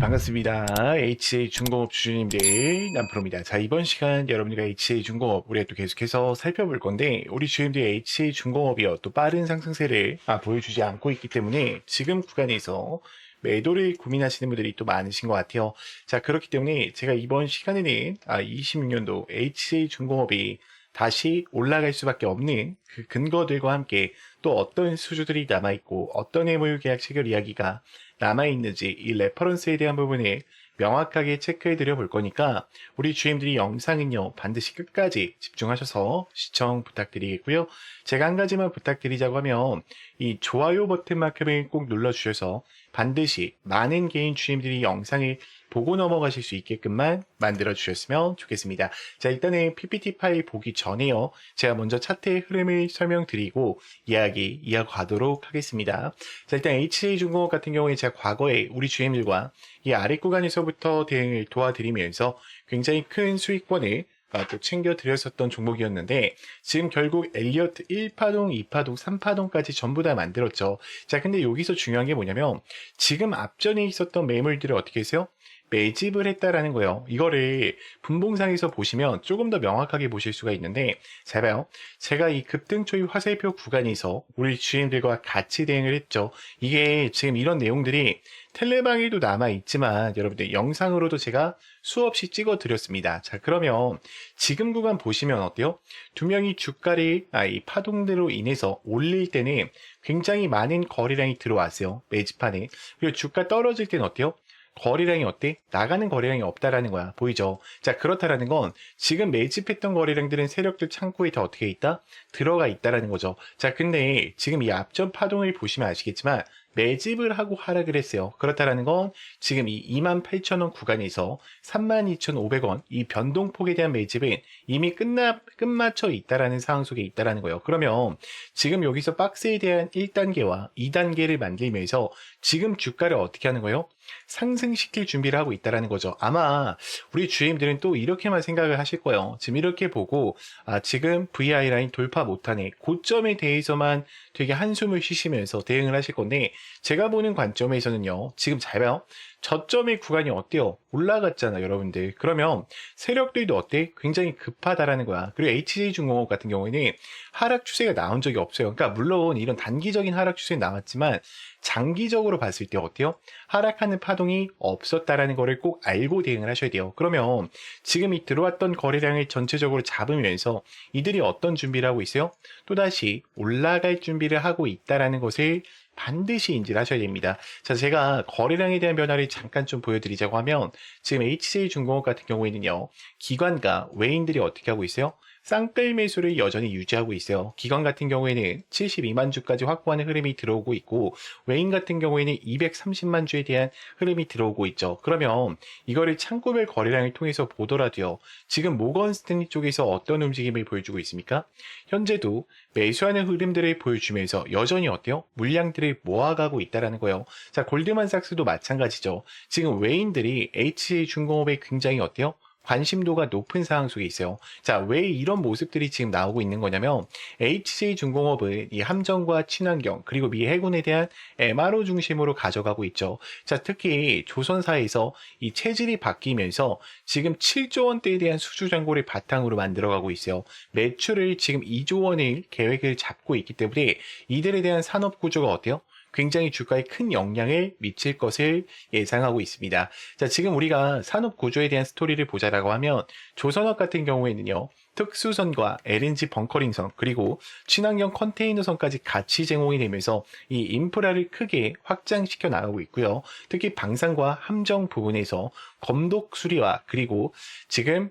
반갑습니다. HJ중공업 주주님들 남프로입니다. 자, 이번 시간 여러분들과 HJ중공업 우리가 또 계속해서 살펴볼 건데, 우리 주주님들 HJ중공업이요 또 빠른 상승세를 보여주지 않고 있기 때문에 지금 구간에서 매도를 고민하시는 분들이 또 많으신 것 같아요. 자, 그렇기 때문에 제가 이번 시간에는 26년도 HJ중공업이 다시 올라갈 수밖에 없는 그 근거들과 함께 또 어떤 수주들이 남아있고 어떤 해물 계약 체결 이야기가 남아있는지 이 레퍼런스에 대한 부분을 명확하게 체크해 드려 볼 거니까 우리 주임들이 영상은요 반드시 끝까지 집중하셔서 시청 부탁드리겠고요. 제가 한 가지만 부탁드리자고 하면 이 좋아요 버튼만큼을 꼭 눌러주셔서 반드시 많은 개인 주임들이 영상을 보고 넘어가실 수 있게끔만 만들어 주셨으면 좋겠습니다. 자, 일단은 PPT 파일 보기 전에요, 제가 먼저 차트의 흐름을 설명드리고 이야기 이어가도록 하겠습니다. 자, 일단 HJ중공업 같은 경우에 제가 과거에 우리 주임들과 이 아랫 구간에서부터 대응을 도와드리면서 굉장히 큰 수익권을 또 챙겨드렸었던 종목이었는데, 지금 결국 엘리어트 1파동, 2파동, 3파동까지 전부 다 만들었죠. 자, 근데 여기서 중요한 게 뭐냐면 지금 앞전에 있었던 매물들을 어떻게 했어요? 매집을 했다라는 거예요. 이거를 분봉상에서 보시면 조금 더 명확하게 보실 수가 있는데, 잘 봐요. 제가 이 급등 초입 화살표 구간에서 우리 주인들과 같이 대응을 했죠. 이게 지금 이런 내용들이 텔레방에도 남아있지만 여러분들 영상으로도 제가 수없이 찍어 드렸습니다. 자, 그러면 지금 구간 보시면 어때요? 두 명이 주가를 이 파동대로 인해서 올릴 때는 굉장히 많은 거래량이 들어왔어요. 매집판에. 그리고 주가 떨어질 때는 어때요? 거래량이 어때? 나가는 거래량이 없다라는 거야. 보이죠? 자, 그렇다라는 건 지금 매집했던 거래량들은 세력들 창고에 다 어떻게 있다? 들어가 있다라는 거죠. 자, 근데 지금 이 앞전 파동을 보시면 아시겠지만 매집을 하고 하락을 했어요. 그렇다라는 건 지금 이 28,000원 구간에서 32,500원 이 변동폭에 대한 매집은 이미 끝마쳐 있다라는 상황 속에 있다라는 거예요. 그러면 지금 여기서 박스에 대한 1단계와 2단계를 만들면서 지금 주가를 어떻게 하는 거예요? 상승시킬 준비를 하고 있다라는 거죠. 아마 우리 주임들은 또 이렇게만 생각을 하실 거예요. 지금 이렇게 보고 지금 VI 라인 돌파 못하네, 고점에 대해서만 되게 한숨을 쉬시면서 대응을 하실 건데, 제가 보는 관점에서는요, 지금 잘 봐요. 저점의 구간이 어때요? 올라갔잖아, 여러분들. 그러면 세력들도 어때? 굉장히 급하다라는 거야. 그리고 HJ중공업 같은 경우에는 하락 추세가 나온 적이 없어요. 그러니까 물론 이런 단기적인 하락 추세는 나왔지만 장기적으로 봤을 때 어때요? 하락하는 파동이 없었다라는 거를 꼭 알고 대응을 하셔야 돼요. 그러면 지금 이 들어왔던 거래량을 전체적으로 잡으면서 이들이 어떤 준비를 하고 있어요? 또다시 올라갈 준비를 하고 있다라는 것을 반드시 인지를 하셔야 됩니다. 자, 제가 거래량에 대한 변화를 잠깐 좀 보여드리자고 하면, 지금 HJ중공업 같은 경우에는요, 기관과 외인들이 어떻게 하고 있어요? 쌍끌 매수를 여전히 유지하고 있어요. 기관 같은 경우에는 72만 주까지 확보하는 흐름이 들어오고 있고, 외인 같은 경우에는 230만 주에 대한 흐름이 들어오고 있죠. 그러면 이거를 창구별 거래량을 통해서 보더라도요, 지금 모건 스탠리 쪽에서 어떤 움직임을 보여주고 있습니까? 현재도 매수하는 흐름들을 보여주면서 여전히 어때요? 물량들을 모아가고 있다는 거예요. 자, 골드만삭스도 마찬가지죠. 지금 외인들이 HJ중공업에 굉장히 어때요? 관심도가 높은 상황 속에 있어요. 자, 왜 이런 모습들이 지금 나오고 있는 거냐면, HJ중공업은 이 함정과 친환경 그리고 미 해군에 대한 MRO 중심으로 가져가고 있죠. 자, 특히 조선사에서 이 체질이 바뀌면서 지금 7조 원대에 대한 수주 잔고를 바탕으로 만들어가고 있어요. 매출을 지금 2조 원을 계획을 잡고 있기 때문에 이들에 대한 산업 구조가 어때요? 굉장히 주가에 큰 영향을 미칠 것을 예상하고 있습니다. 자, 지금 우리가 산업 구조에 대한 스토리를 보자라고 하면, 조선업 같은 경우에는요, 특수선과 LNG 벙커링선 그리고 친환경 컨테이너선까지 같이 제공이 되면서 이 인프라를 크게 확장시켜 나가고 있고요. 특히 방산과 함정 부분에서 검독 수리와 그리고 지금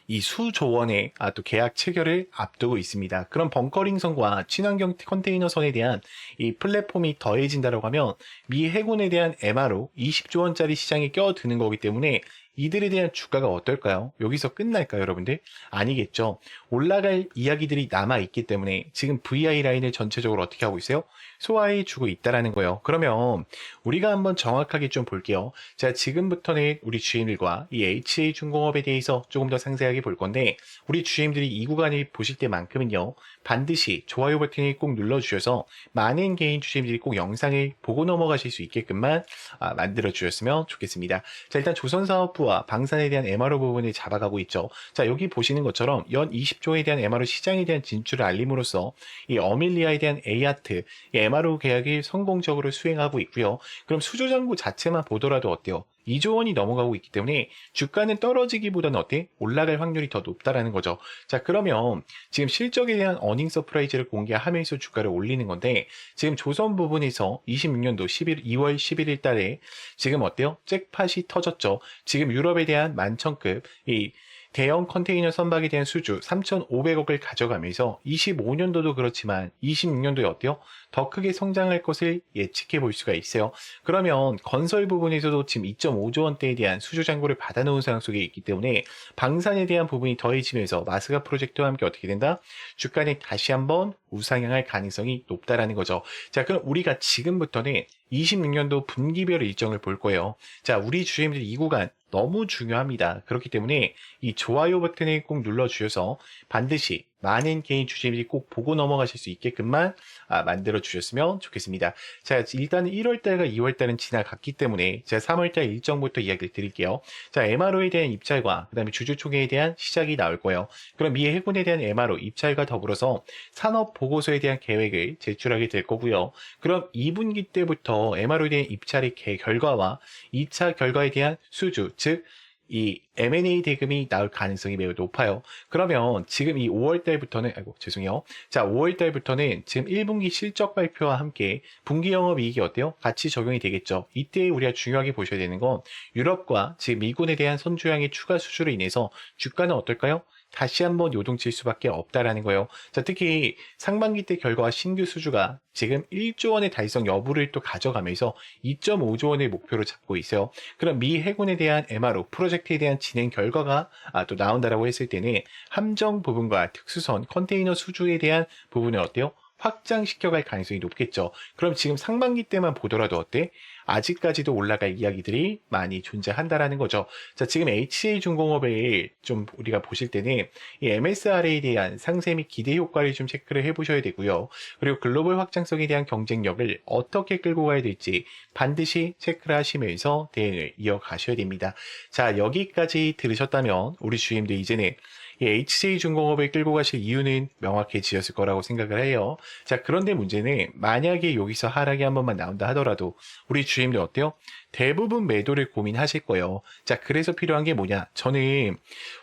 이 수조원의 또 계약 체결을 앞두고 있습니다. 그럼 벙커링선과 친환경 컨테이너선에 대한 이 플랫폼이 더해진다고 하면 미 해군에 대한 MRO 20조 원짜리 시장에 껴드는 거기 때문에 이들에 대한 주가가 어떨까요? 여기서 끝날까요, 여러분들? 아니겠죠. 올라갈 이야기들이 남아있기 때문에 지금 VI 라인을 전체적으로 어떻게 하고 있어요? 소화해 주고 있다라는 거예요. 그러면 우리가 한번 정확하게 좀 볼게요. 자, 지금부터는 우리 주임들과 이 HA중공업에 대해서 조금 더 상세하게 볼 건데, 우리 주임들이 이 구간을 보실 때만큼은요, 반드시 좋아요 버튼을 꼭 눌러주셔서 많은 개인 주임들이 꼭 영상을 보고 넘어가실 수 있게끔만 만들어 주셨으면 좋겠습니다. 자, 일단 조선사업부와 방산에 대한 MRO 부분을 잡아가고 있죠. 자, 여기 보시는 것처럼 연 20조에 대한 MRO 시장에 대한 진출을 알림으로써 이 어밀리아에 대한 에이아트, 이 MRO 계약을 성공적으로 수행하고 있고요. 그럼 수조장고 자체만 보더라도 어때요? 2조 원이 넘어가고 있기 때문에 주가는 떨어지기보다는 어때? 올라갈 확률이 더 높다라는 거죠. 자, 그러면 지금 실적에 대한 어닝 서프라이즈를 공개하면서 주가를 올리는 건데, 지금 조선 부분에서 26년도 2월 11일 달에 지금 어때요? 잭팟이 터졌죠. 지금 유럽에 대한 만천급 이 대형 컨테이너 선박에 대한 수주 3,500억을 가져가면서 25년도도 그렇지만 26년도에 어때요? 더 크게 성장할 것을 예측해 볼 수가 있어요. 그러면 건설 부분에서도 지금 2.5조 원대에 대한 수주 잔고를 받아놓은 상황 속에 있기 때문에 방산에 대한 부분이 더해지면서 마스가 프로젝트와 함께 어떻게 된다? 주가는 다시 한번 우상향할 가능성이 높다라는 거죠. 자, 그럼 우리가 지금부터는 26년도 분기별 일정을 볼 거예요. 자, 우리 주임들 이 구간 너무 중요합니다. 그렇기 때문에 이 좋아요 버튼을 꼭 눌러주셔서 반드시 많은 개인 주주님들이 꼭 보고 넘어가실 수 있게끔만 만들어 주셨으면 좋겠습니다. 자, 일단 1월달과 2월달은 지나갔기 때문에 제가 3월달 일정부터 이야기를 드릴게요. 자, MRO에 대한 입찰과 그 다음에 주주총회에 대한 시작이 나올 거예요. 그럼 미 해군에 대한 MRO 입찰과 더불어서 산업보고서에 대한 계획을 제출하게 될 거고요. 그럼 2분기 때부터 MRO에 대한 입찰의 결과와 2차 결과에 대한 수주, 즉 이 M&A 대금이 나올 가능성이 매우 높아요. 그러면 지금 이 5월 달부터는 죄송해요. 자, 5월 달부터는 지금 1분기 실적 발표와 함께 분기 영업 이익이 어때요? 같이 적용이 되겠죠. 이때 우리가 중요하게 보셔야 되는 건 유럽과 지금 미군에 대한 선주양의 추가 수주로 인해서 주가는 어떨까요? 다시 한번 요동칠 수밖에 없다라는 거예요. 자, 특히 상반기 때 결과와 신규 수주가 지금 1조 원의 달성 여부를 또 가져가면서 2.5조 원의 목표로 잡고 있어요. 그럼 미 해군에 대한 MRO 프로젝트에 대한 진행 결과가 또 나온다라고 했을 때는 함정 부분과 특수선 컨테이너 수주에 대한 부분은 어때요? 확장시켜갈 가능성이 높겠죠. 그럼 지금 상반기 때만 보더라도 어때? 아직까지도 올라갈 이야기들이 많이 존재한다라는 거죠. 자, 지금 HA중공업을 좀 우리가 보실 때는 이 MSR에 대한 상세 및 기대 효과를 좀 체크를 해보셔야 되고요. 그리고 글로벌 확장성에 대한 경쟁력을 어떻게 끌고 가야 될지 반드시 체크를 하시면서 대응을 이어가셔야 됩니다. 자, 여기까지 들으셨다면 우리 주임도 이제는 이 HJ중공업을 끌고 가실 이유는 명확해지셨을 거라고 생각을 해요. 자, 그런데 문제는 만약에 여기서 하락이 한 번만 나온다 하더라도 우리 주임들 어때요? 대부분 매도를 고민하실 거예요. 자, 그래서 필요한 게 뭐냐? 저는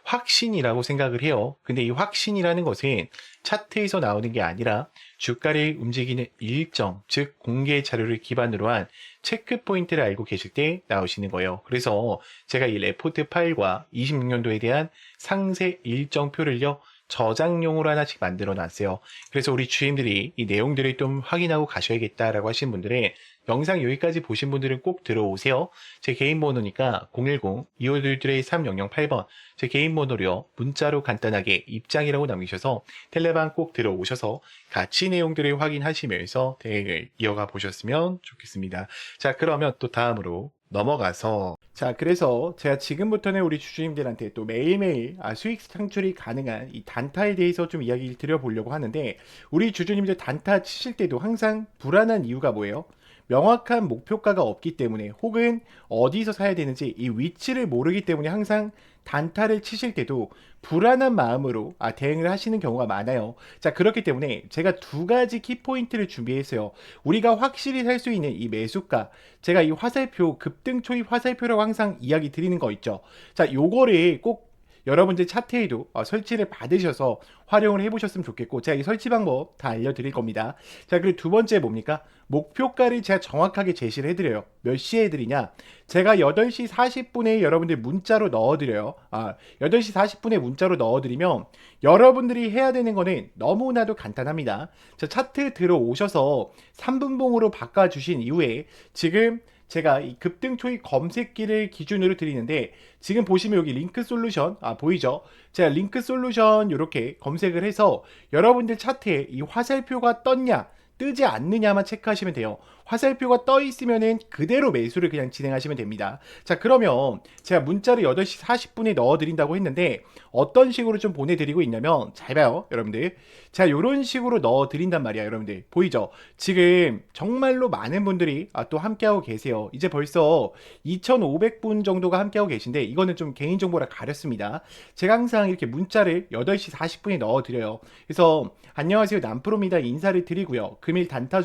확신이라고 생각을 해요. 근데 이 확신이라는 것은 차트에서 나오는 게 아니라 주가를 움직이는 일정, 즉 공개 자료를 기반으로 한 체크 포인트를 알고 계실 때 나오시는 거예요. 그래서 제가 이 레포트 파일과 26년도에 대한 상세 일정표를요, 저장용으로 하나씩 만들어 놨어요. 그래서 우리 주임들이 이 내용들을 좀 확인하고 가셔야겠다라고 하신 분들은 영상 여기까지 보신 분들은 꼭 들어오세요. 제 개인 번호니까 010-2522-3008번 제 개인 번호로요. 문자로 간단하게 입장이라고 남기셔서 텔레방 꼭 들어오셔서 같이 내용들을 확인하시면서 대응을 이어가 보셨으면 좋겠습니다. 자, 그러면 또 다음으로 넘어가서 자, 그래서 제가 지금부터는 우리 주주님들한테 또 매일매일 수익 창출이 가능한 이 단타에 대해서 좀 이야기를 드려보려고 하는데, 우리 주주님들 단타 치실 때도 항상 불안한 이유가 뭐예요? 명확한 목표가가 없기 때문에, 혹은 어디서 사야 되는지 이 위치를 모르기 때문에 항상 단타를 치실 때도 불안한 마음으로 대응을 하시는 경우가 많아요. 자, 그렇기 때문에 제가 두 가지 키포인트를 준비했어요. 우리가 확실히 살 수 있는 이 매수가, 제가 이 화살표, 급등 초입 화살표라고 항상 이야기 드리는 거 있죠. 자, 요거를 꼭 여러분들 차트에도 설치를 받으셔서 활용을 해보셨으면 좋겠고, 제가 이 설치 방법 다 알려드릴 겁니다. 자, 그리고 두 번째 뭡니까? 목표가를 제가 정확하게 제시를 해드려요. 몇 시에 해드리냐? 제가 8시 40분에 여러분들 문자로 넣어드려요. 8시 40분에 문자로 넣어드리면 여러분들이 해야 되는 거는 너무나도 간단합니다. 자, 차트 들어오셔서 3분봉으로 바꿔주신 이후에 지금 제가 이 급등 초입 검색기를 기준으로 드리는데 지금 보시면 여기 링크 솔루션 보이죠? 제가 링크 솔루션 이렇게 검색을 해서 여러분들 차트에 이 화살표가 떴냐 뜨지 않느냐만 체크하시면 돼요. 화살표가 떠 있으면은 그대로 매수를 그냥 진행하시면 됩니다. 자, 그러면 제가 문자를 8시 40분에 넣어 드린다고 했는데 어떤 식으로 좀 보내드리고 있냐면 잘 봐요 여러분들. 자, 요런 식으로 넣어 드린단 말이야 여러분들. 보이죠? 지금 정말로 많은 분들이 또 함께하고 계세요. 이제 벌써 2,500분 정도가 함께하고 계신데 이거는 좀 개인정보라 가렸습니다. 제가 항상 이렇게 문자를 8시 40분에 넣어 드려요. 그래서 안녕하세요 남프로입니다 인사를 드리고요. 금일 단타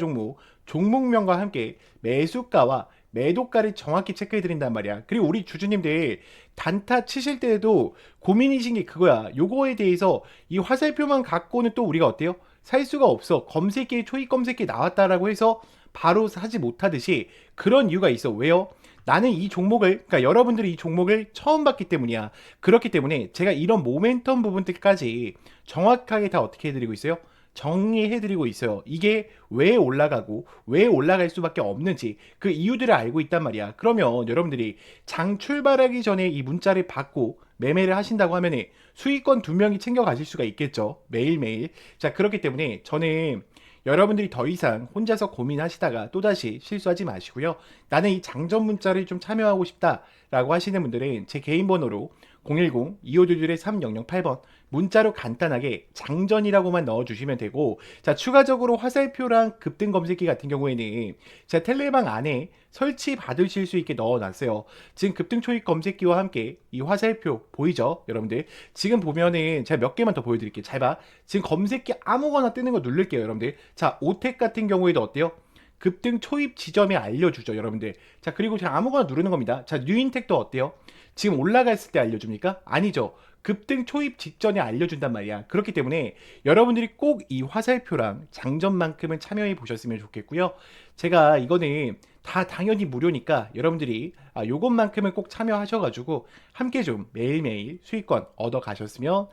종목명과 함께 매수가와 매도가를 정확히 체크해 드린단 말이야. 그리고 우리 주주님들 단타 치실 때에도 고민이신 게 그거야. 요거에 대해서 이 화살표만 갖고는 또 우리가 어때요? 살 수가 없어. 검색기에 초입 검색기 나왔다라고 해서 바로 사지 못하듯이 그런 이유가 있어. 왜요? 나는 이 종목을, 그러니까 여러분들이 이 종목을 처음 봤기 때문이야. 그렇기 때문에 제가 이런 모멘텀 부분들까지 정확하게 다 어떻게 해드리고 있어요? 정리해드리고 있어요. 이게 왜 올라가고 왜 올라갈 수밖에 없는지 그 이유들을 알고 있단 말이야. 그러면 여러분들이 장 출발하기 전에 이 문자를 받고 매매를 하신다고 하면 수익권 2명이 챙겨가실 수가 있겠죠. 매일매일. 자, 그렇기 때문에 저는 여러분들이 더 이상 혼자서 고민하시다가 또다시 실수하지 마시고요. 나는 이 장전 문자를 좀 참여하고 싶다라고 하시는 분들은 제 개인 번호로 010-2522-3008번 문자로 간단하게 장전이라고만 넣어주시면 되고, 자, 추가적으로 화살표랑 급등 검색기 같은 경우에는 제가 텔레방 안에 설치 받으실 수 있게 넣어놨어요. 지금 급등 초입 검색기와 함께 이 화살표 보이죠 여러분들? 지금 보면은 제가 몇 개만 더 보여드릴게요. 잘 봐. 지금 검색기 아무거나 뜨는 거 누를게요 여러분들. 자, 오텍 같은 경우에도 어때요? 급등 초입 지점에 알려주죠 여러분들. 자, 그리고 제가 아무거나 누르는 겁니다. 자, 뉴인텍도 어때요? 지금 올라갔을 때 알려줍니까? 아니죠. 급등 초입 직전에 알려준단 말이야. 그렇기 때문에 여러분들이 꼭 이 화살표랑 장전만큼은 참여해 보셨으면 좋겠고요. 제가 이거는 다 당연히 무료니까 여러분들이 요것만큼은 꼭 참여하셔가지고 함께 좀 매일매일 수익권 얻어 가셨으면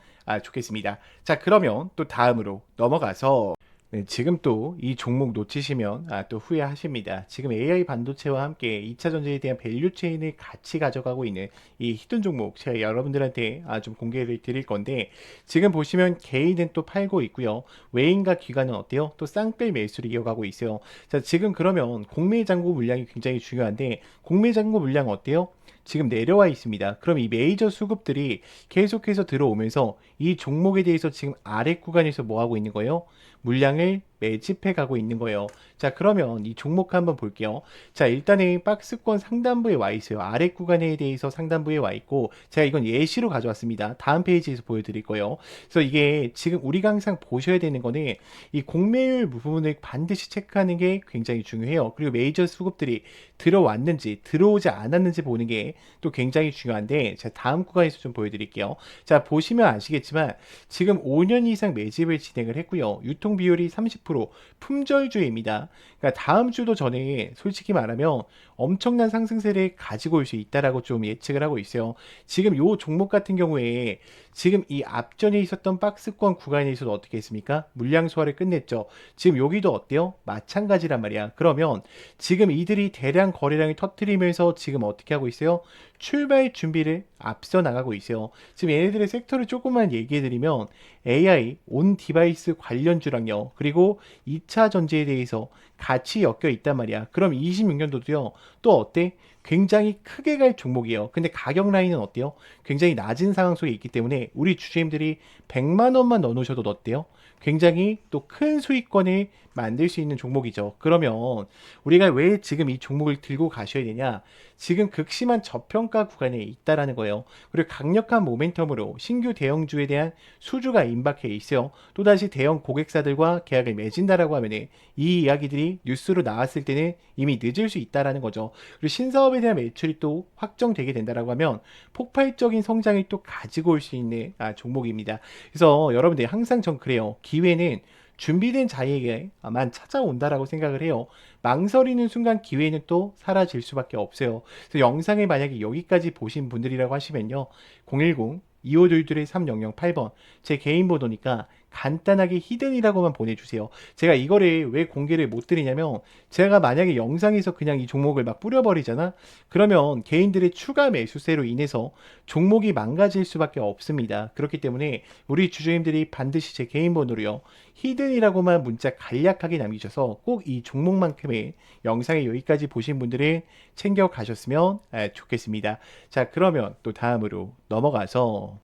좋겠습니다. 자, 그러면 또 다음으로 넘어가서 네, 지금 또 이 종목 놓치시면 또 후회하십니다. 지금 AI 반도체와 함께 2차 전지에 대한 밸류 체인을 같이 가져가고 있는 이 히든 종목 제가 여러분들한테 좀 공개를 드릴 건데, 지금 보시면 개인은 또 팔고 있고요. 외인과 기관은 어때요? 또 쌍끌 매수를 이어가고 있어요. 자, 지금 그러면 공매장고 물량이 굉장히 중요한데 공매장고 물량 어때요? 지금 내려와 있습니다. 그럼 이 메이저 수급들이 계속해서 들어오면서 이 종목에 대해서 지금 아래 구간에서 뭐 하고 있는 거예요? 물량을 매집해 가고 있는 거예요. 자, 그러면 이 종목 한번 볼게요. 자, 일단은 박스권 상단부에 와 있어요. 아래 구간에 대해서 상단부에 와 있고, 제가 이건 예시로 가져왔습니다. 다음 페이지에서 보여드릴 거예요. 그래서 이게 지금 우리가 항상 보셔야 되는 거는 이 공매율 부분을 반드시 체크하는 게 굉장히 중요해요. 그리고 메이저 수급들이 들어왔는지 들어오지 않았는지 보는 게 또 굉장히 중요한데, 제가 다음 구간에서 좀 보여드릴게요. 자, 보시면 아시겠지만 지금 5년 이상 매집을 진행을 했고요. 유통 비율이 30%, 품절주입니다. 그러니까 다음 주도 저는 솔직히 말하면 엄청난 상승세를 가지고 올 수 있다라고 좀 예측을 하고 있어요. 지금 요 종목 같은 경우에 지금 이 앞전에 있었던 박스권 구간에서도 어떻게 했습니까? 물량 소화를 끝냈죠. 지금 여기도 어때요? 마찬가지란 말이야. 그러면 지금 이들이 대량 거래량을 터뜨리면서 지금 어떻게 하고 있어요? 출발 준비를 앞서 나가고 있어요. 지금 얘네들의 섹터를 조금만 얘기해 드리면 AI, 온 디바이스 관련주랑요. 그리고 2차 전지에 대해서 같이 엮여 있단 말이야. 그럼 26년도도요. 또 어때? 굉장히 크게 갈 종목이에요. 근데 가격 라인은 어때요? 굉장히 낮은 상황 속에 있기 때문에 우리 주주님들이 100만 원만 넣어 놓으셔도 어때요? 굉장히 또 큰 수익권을 만들 수 있는 종목이죠. 그러면 우리가 왜 지금 이 종목을 들고 가셔야 되냐? 지금 극심한 저평가 구간에 있다라는 거예요. 그리고 강력한 모멘텀으로 신규 대형주에 대한 수주가 임박해 있어요. 또다시 대형 고객사들과 계약을 맺은다라고 하면 이 이야기들이 뉴스로 나왔을 때는 이미 늦을 수 있다라는 거죠. 그리고 신사업에 대한 매출이 또 확정되게 된다라고 하면 폭발적인 성장을 또 가지고 올 수 있는 종목입니다. 그래서 여러분들 항상 전 그래요. 기회는 준비된 자에게만 찾아온다라고 생각을 해요. 망설이는 순간 기회는 또 사라질 수밖에 없어요. 그래서 영상을 만약에 여기까지 보신 분들이라고 하시면요. 010-2522-3008번 제 개인 번호니까 간단하게 히든이라고만 보내주세요. 제가 이거를 왜 공개를 못 드리냐면 제가 만약에 영상에서 그냥 이 종목을 막 뿌려버리잖아? 그러면 개인들의 추가 매수세로 인해서 종목이 망가질 수밖에 없습니다. 그렇기 때문에 우리 주주님들이 반드시 제 개인 번호로요. 히든이라고만 문자 간략하게 남기셔서 꼭 이 종목만큼의 영상에 여기까지 보신 분들은 챙겨 가셨으면 좋겠습니다. 자, 그러면 또 다음으로 넘어가서